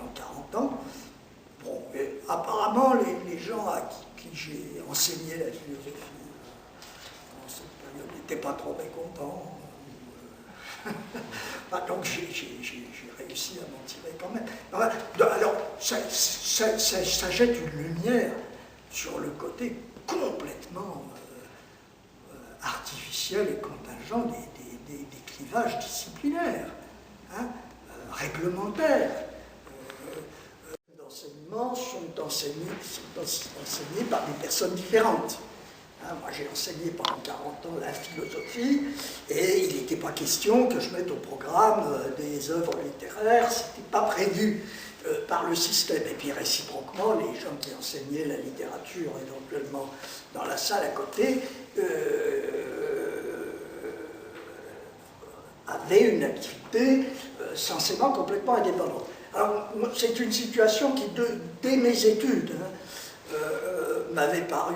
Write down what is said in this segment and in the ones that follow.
pendant 40 ans. Bon, et apparemment, les gens à qui j'ai enseigné la philosophie en cette période n'étaient pas trop mécontents. Donc j'ai réussi à m'en tirer quand même. Alors, ça jette une lumière sur le côté complètement artificiel et contingent des clivages disciplinaires, hein, réglementaires. D'enseignement sont enseignés par des personnes différentes. Hein, moi, j'ai enseigné pendant 40 ans la philosophie, et il n'était pas question que je mette au programme des œuvres littéraires, ce n'était pas prévu par le système. Et puis réciproquement, les gens qui enseignaient la littérature, éventuellement dans la salle à côté, avaient une activité censément complètement indépendante. Alors, c'est une situation qui, dès mes études, m'avait paru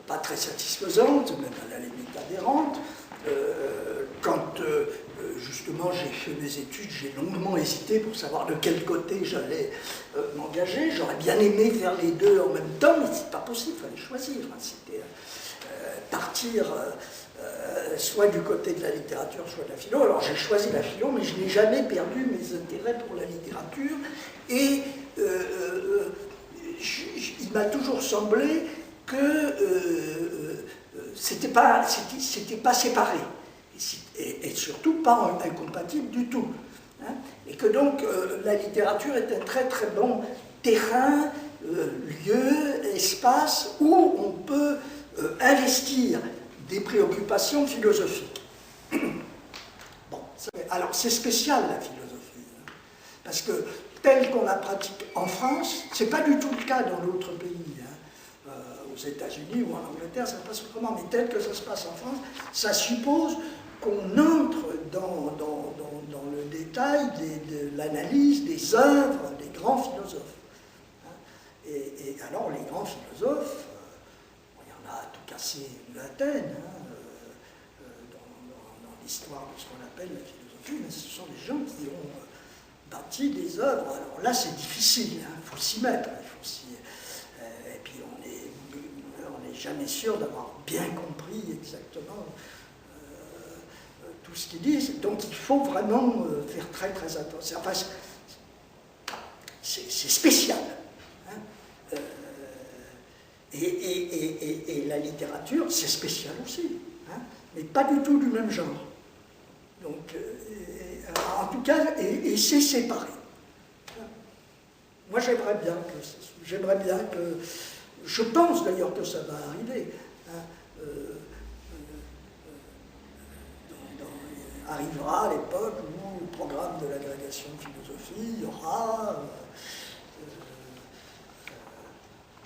pas très satisfaisante, même à la limite aberrante. Quand justement j'ai fait mes études, j'ai longuement hésité pour savoir de quel côté j'allais m'engager. J'aurais bien aimé faire les deux en même temps, mais c'est pas possible, il fallait choisir. Hein. C'était partir soit du côté de la littérature, soit de la philo. Alors j'ai choisi la philo, mais je n'ai jamais perdu mes intérêts pour la littérature. Et il m'a toujours semblé que c'était pas séparé, et surtout pas incompatible du tout. Hein, et que donc la littérature est un très très bon terrain, lieu, espace où on peut investir des préoccupations philosophiques. Bon, alors c'est spécial la philosophie, hein, parce que telle qu'on la pratique en France, c'est pas du tout le cas dans d'autres pays. Hein. Aux États-Unis ou en Angleterre, ça se passe autrement, mais tel que ça se passe en France, ça suppose qu'on entre dans le détail de l'analyse des œuvres des grands philosophes. Hein. Et alors, les grands philosophes, il y en a à tout casser une vingtaine, hein, dans l'histoire de ce qu'on appelle la philosophie, mais ce sont des gens qui ont bâti des œuvres. Alors là, c'est difficile, il faut s'y mettre, et puis on n'est jamais sûr d'avoir bien compris exactement tout ce qu'ils disent, donc il faut vraiment faire très très attention. Enfin, c'est spécial. Hein. Et la littérature, c'est spécial aussi, hein, mais pas du tout du même genre. Donc, en tout cas, et c'est séparé. Moi, j'aimerais bien que, je pense d'ailleurs que ça va arriver. Hein, arrivera l'époque où le programme de l'agrégation de philosophie, il y aura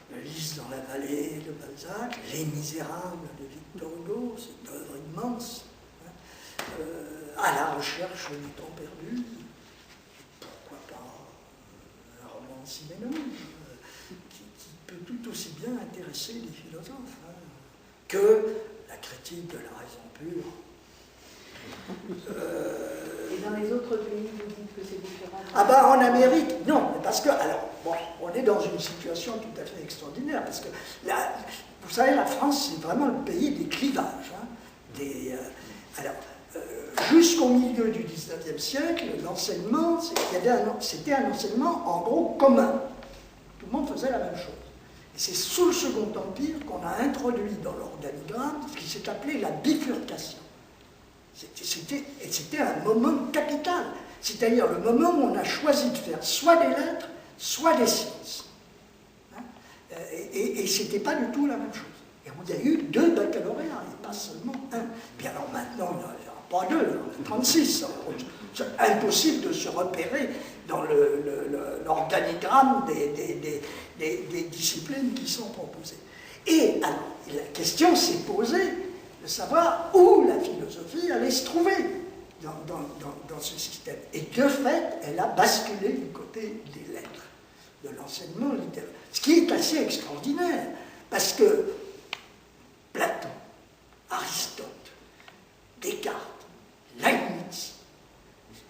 Le Lys dans la vallée de Balzac, Les Misérables de Victor Hugo, cette œuvre immense, hein, à la recherche du temps perdu, pourquoi pas un roman de Siménon, qui peut tout aussi bien intéresser les philosophes, hein, que la critique de la raison pure. Et dans les autres pays, vous dites que c'est différent? Ah ben en Amérique, non, parce que, alors, bon, on est dans une situation tout à fait extraordinaire, parce que, là, vous savez, la France, c'est vraiment le pays des clivages. Hein, jusqu'au milieu du XIXe siècle, l'enseignement, c'était un enseignement, en gros, commun. Tout le monde faisait la même chose. Et c'est sous le Second Empire qu'on a introduit dans l'organigramme ce qui s'est appelé la bifurcation. C'était un moment capital, c'est-à-dire le moment où on a choisi de faire soit des lettres, soit des sciences. Hein, et ce n'était pas du tout la même chose. Et on a eu 2 baccalauréats, et pas seulement un. Puis alors maintenant, il n'y en a pas 2, il y en a 36. C'est impossible de se repérer dans l'organigramme des disciplines qui sont proposées. Et alors, la question s'est posée de savoir où la philosophie allait se trouver dans ce système. Et de fait, elle a basculé du côté des lettres, de l'enseignement littéraire. Ce qui est assez extraordinaire, parce que Platon, Aristote, Descartes, Leibniz,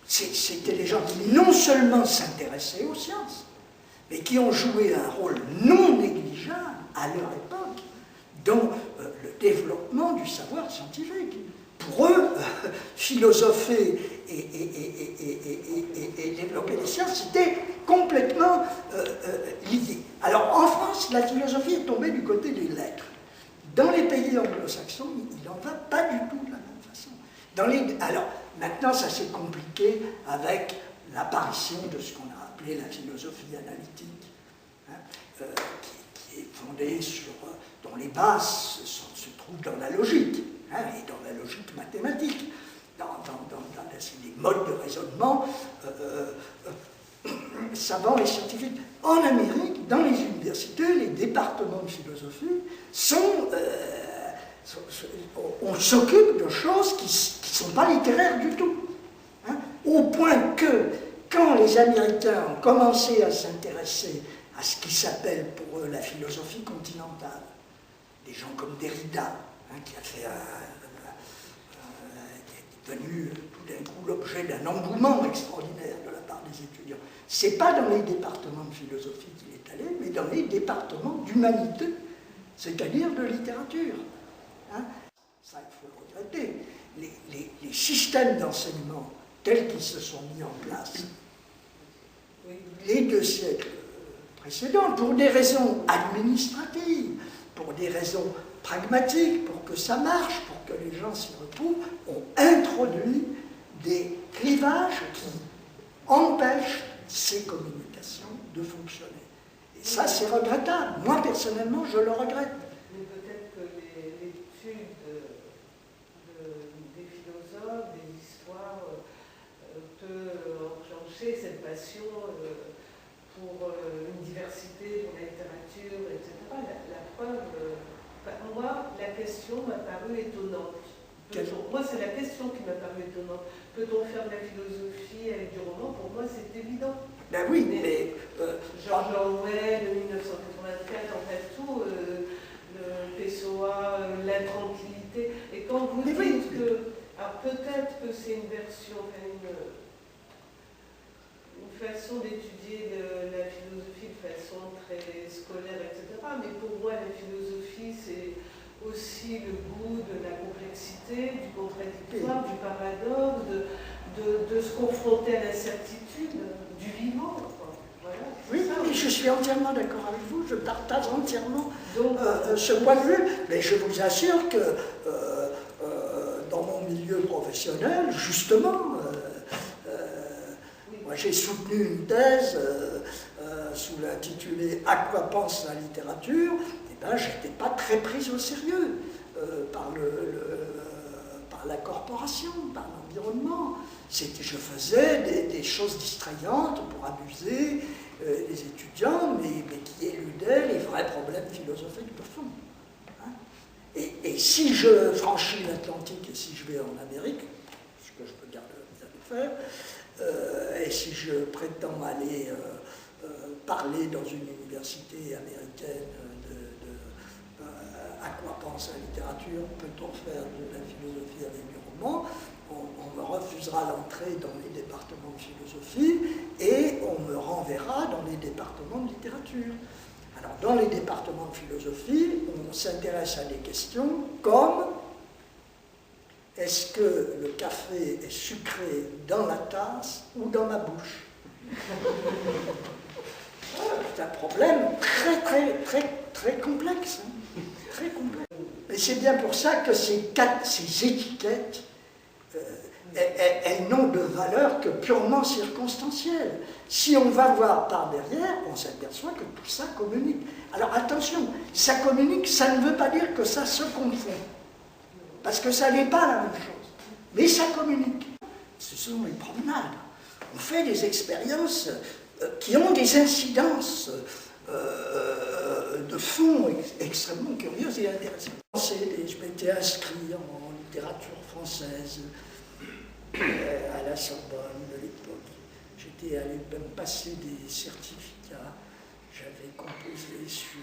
c'était des gens qui non seulement s'intéressaient s'intéressaient aux sciences, mais qui ont joué un rôle non négligeable à leur époque dans le développement du savoir scientifique. Pour eux, philosopher et développer les sciences, c'était complètement lié. Alors en France, la philosophie est tombée du côté des lettres. Dans les pays anglo-saxons, il n'en va pas du tout de la même façon. Alors, maintenant, ça s'est compliqué avec l'apparition de ce qu'on a appelé la philosophie analytique, hein, qui est fondée sur, dont les bases se trouvent dans la logique, hein, et dans la logique mathématique, dans des modes de raisonnement savants et scientifiques. En Amérique, dans les universités, les départements de philosophie on s'occupe de choses qui ne sont pas littéraires du tout. Hein, au point que, quand les Américains ont commencé à s'intéresser à ce qui s'appelle pour eux la philosophie continentale, des gens comme Derrida, hein, qui est devenu tout d'un coup l'objet d'un engouement extraordinaire de la part des étudiants. Ce n'est pas dans les départements de philosophie qu'il est allé, mais dans les départements d'humanité, c'est-à-dire de littérature. Hein, ça, il faut le regretter. Les systèmes d'enseignement tels qu'ils se sont mis en place les 2 siècles précédents, pour des raisons administratives, pour des raisons pragmatiques, pour que ça marche, pour que les gens s'y retrouvent, ont introduit des clivages qui empêchent ces communications de fonctionner. Et ça, c'est regrettable. Moi, personnellement, je le regrette. Mais peut-être que l'étude des philosophes, des histoires, peut enclencher cette passion pour une diversité, pour la littérature, etc. La preuve, moi, la question m'a paru étonnante. Moi, c'est la question qui m'a paru étonnante. Peut-on faire de la philosophie avec du roman? Pour moi, c'est évident. Ben oui, mais... George Orwell, 1984, en fait, tout, le Pessoa, l'intranquillité. Et quand vous dites que... Alors, peut-être que c'est une version, une façon d'étudier la philosophie de façon très scolaire, etc. Mais pour moi, la philosophie, c'est aussi le goût de la complexité, du contradictoire, du paradoxe, de se confronter à l'incertitude, du vivant. Voilà, oui, je suis entièrement d'accord avec vous, je partage entièrement ce point de vue, mais je vous assure que dans mon milieu professionnel, justement, moi j'ai soutenu une thèse sous l'intitulé « À quoi pense la littérature ?» et bien j'étais pas très prise au sérieux par la corporation, par l'environnement. Je faisais des choses distrayantes pour amuser les étudiants, mais qui éludaient les vrais problèmes philosophiques de fond. Hein, et si je franchis l'Atlantique et si je vais en Amérique, ce que je peux bien le faire, et si je prétends aller parler dans une université américaine à quoi pense la littérature, peut-on faire de la philosophie avec du roman, on me refusera l'entrée dans les départements de philosophie et on me renverra dans les départements de littérature. Alors, dans les départements de philosophie, on s'intéresse à des questions comme est-ce que le café est sucré dans la tasse ou dans ma bouche? C'est un problème très complexe. Hein, très complexe. Et c'est bien pour ça que ces étiquettes, elles n'ont de valeur que purement circonstancielle. Si on va voir par derrière, on s'aperçoit que tout ça communique. Alors attention, ça communique, ça ne veut pas dire que ça se confond. Parce que ça n'est pas la même chose. Mais ça communique. Ce sont les promenades. On fait des expériences qui ont des incidences de fond extrêmement curieuses et intéressantes. Je m'étais inscrit en littérature française à la Sorbonne de l'époque. J'étais allé même passer des certificats. J'avais composé sur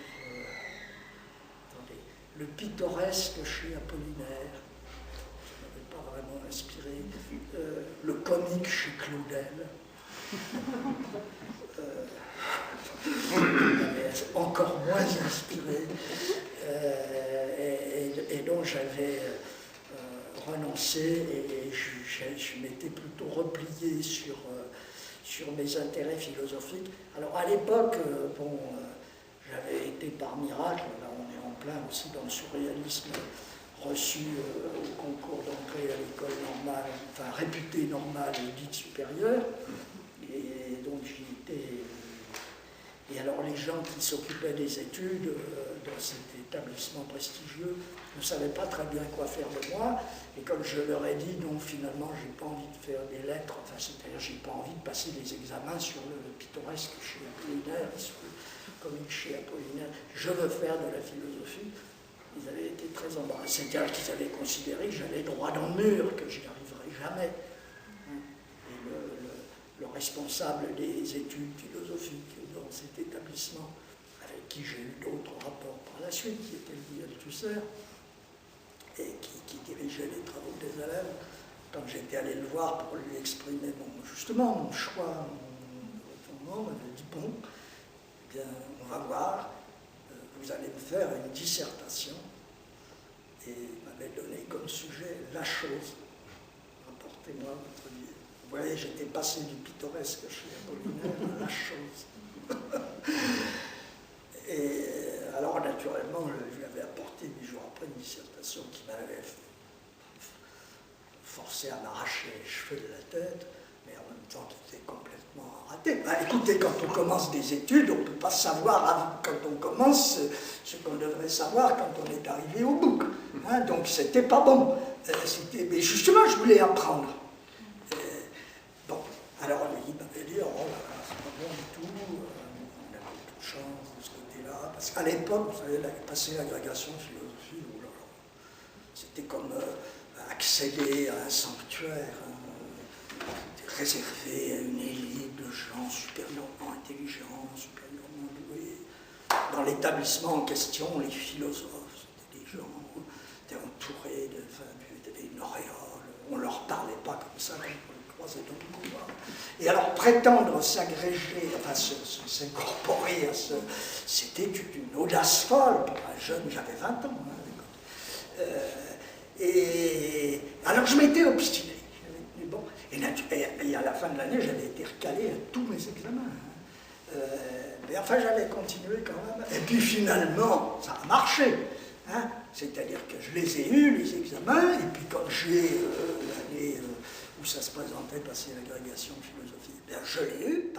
le pittoresque chez Apollinaire. Ça ne m'avait pas vraiment inspiré. Le comique chez Claudel. encore moins inspiré. Et donc j'avais renoncé et je m'étais plutôt replié sur mes intérêts philosophiques. Alors à l'époque, j'avais été par miracle, là on est en plein aussi dans le surréalisme, reçu au concours d'entrée à l'école normale, enfin réputée normale et dite supérieure. Et donc j'y étais. Et alors les gens qui s'occupaient des études dans cet établissement prestigieux ne savaient pas très bien quoi faire de moi. Et comme je leur ai dit, non, finalement, j'ai pas envie de faire des lettres, enfin, c'est-à-dire, j'ai pas envie de passer des examens sur le pittoresque chez Apollinaire, sur le comique chez Apollinaire, je veux faire de la philosophie. Ils avaient été très embarrassés, c'est-à-dire qu'ils avaient considéré que j'allais droit dans le mur, que je n'y arriverais jamais. Et le responsable des études philosophiques dans cet établissement, avec qui j'ai eu d'autres rapports par la suite, qui était Louis Althusser, et qui dirigeait les travaux des élèves, quand j'étais allé le voir pour lui exprimer justement mon choix, mon nom, il m'a dit, bon, eh bien, on va voir, vous allez me faire une dissertation, et il m'avait donné comme sujet la chose. Rapportez-moi votre livre. Vous voyez, j'étais passé du pittoresque chez Apollinaire à la chose. Et alors, naturellement, je lui avais apporté 8 jours après une dissertation qui m'avait forcé à m'arracher les cheveux de la tête, mais en même temps qui était complètement raté. Bah, écoutez, quand on commence des études, on ne peut pas savoir, quand on commence, ce qu'on devrait savoir quand on est arrivé au bout. Hein, donc, c'était pas bon. Mais justement, je voulais apprendre. Bon, alors il m'avait dit, oh là là, c'est pas bon du tout, on a beaucoup de chance de ce côté-là, parce qu'à l'époque, vous savez, passer l'agrégation de philosophie, oh là là, c'était comme accéder à un sanctuaire réservé à une élite de gens supérieurement intelligents, supérieurement doués. Dans l'établissement en question, les philosophes, c'était des gens qui étaient entourés d'une auréole, on ne leur parlait pas comme ça, et alors prétendre s'agréger, enfin s'incorporer à ce, c'était une audace folle pour un jeune, j'avais 20 ans. Hein, et alors je m'étais obstiné. Bon, et à la fin de l'année, j'avais été recalé à tous mes examens. Hein. Mais enfin, j'avais continué quand même. Et puis finalement, ça a marché. Hein. C'est-à-dire que je les ai eus, les examens, et puis quand j'ai l'année où ça se présentait, passer l'agrégation de philosophie, bien, je l'ai eu,